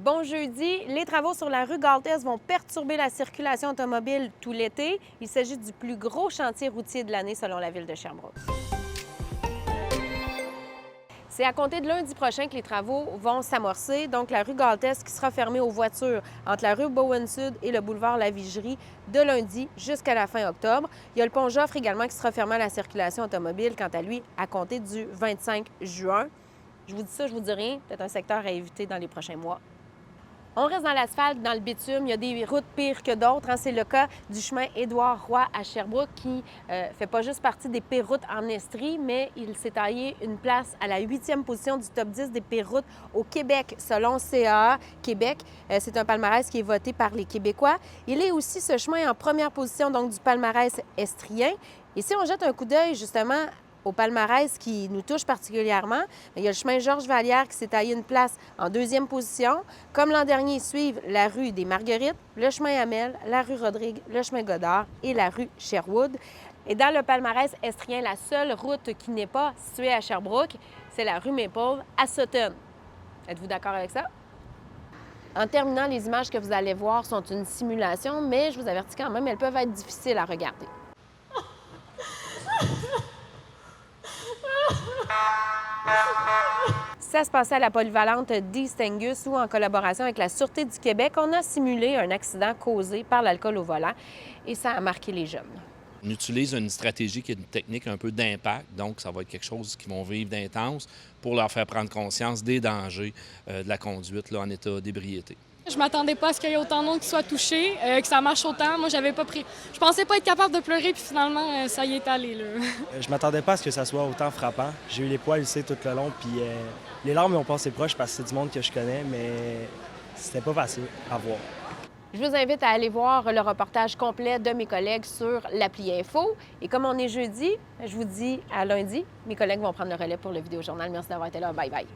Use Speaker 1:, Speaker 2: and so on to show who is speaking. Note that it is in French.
Speaker 1: Bon jeudi, les travaux sur la rue Galtès vont perturber la circulation automobile tout l'été. Il s'agit du plus gros chantier routier de l'année selon la ville de Sherbrooke. C'est à compter de lundi prochain que les travaux vont s'amorcer. Donc, la rue Galtès qui sera fermée aux voitures entre la rue Bowen-Sud et le boulevard La Vigerie de lundi jusqu'à la fin octobre. Il y a le pont Joffre également qui sera fermé à la circulation automobile, quant à lui, à compter du 25 juin. Je vous dis ça, je vous dis rien. Peut-être un secteur à éviter dans les prochains mois. On reste dans l'asphalte, dans le bitume. Il y a des routes pires que d'autres. C'est le cas du chemin Édouard-Roy à Sherbrooke qui fait pas juste partie des pires routes en Estrie, mais il s'est taillé une place à la 8e position du top 10 des pires routes au Québec, selon CAA Québec. C'est un palmarès qui est voté par les Québécois. Il est aussi ce chemin en première position donc du palmarès estrien. Et si on jette un coup d'œil justement au palmarès qui nous touche particulièrement, il y a le chemin Georges Vallière qui s'est taillé une place en 2e position. Comme l'an dernier, suivent la rue des Marguerites, le chemin Hamel, la rue Rodrigue, le chemin Godard et la rue Sherwood. Et dans le palmarès estrien, la seule route qui n'est pas située à Sherbrooke, c'est la rue Maple à Sutton. Êtes-vous d'accord avec ça? En terminant, les images que vous allez voir sont une simulation, mais je vous avertis quand même, elles peuvent être difficiles à regarder. Ça se passait à la polyvalente d'East Angus où, en collaboration avec la Sûreté du Québec, on a simulé un accident causé par l'alcool au volant et ça a marqué les jeunes.
Speaker 2: On utilise une stratégie qui est une technique un peu d'impact, donc ça va être quelque chose qu'ils vont vivre d'intense pour leur faire prendre conscience des dangers de la conduite là, en état d'ébriété.
Speaker 3: Je m'attendais pas à ce qu'il y ait autant de monde qui soit touché, que ça marche autant. Moi, j'avais pas pris. Je pensais pas être capable de pleurer, puis finalement, ça y est allé, là.
Speaker 4: Je m'attendais pas à ce que ça soit autant frappant. J'ai eu les poils ici tout le long, puis les larmes m'ont passé proche parce que c'est du monde que je connais, mais c'était pas facile à voir.
Speaker 1: Je vous invite à aller voir le reportage complet de mes collègues sur l'appli Info. Et comme on est jeudi, je vous dis à lundi, mes collègues vont prendre le relais pour le vidéojournal. Merci d'avoir été là. Bye bye.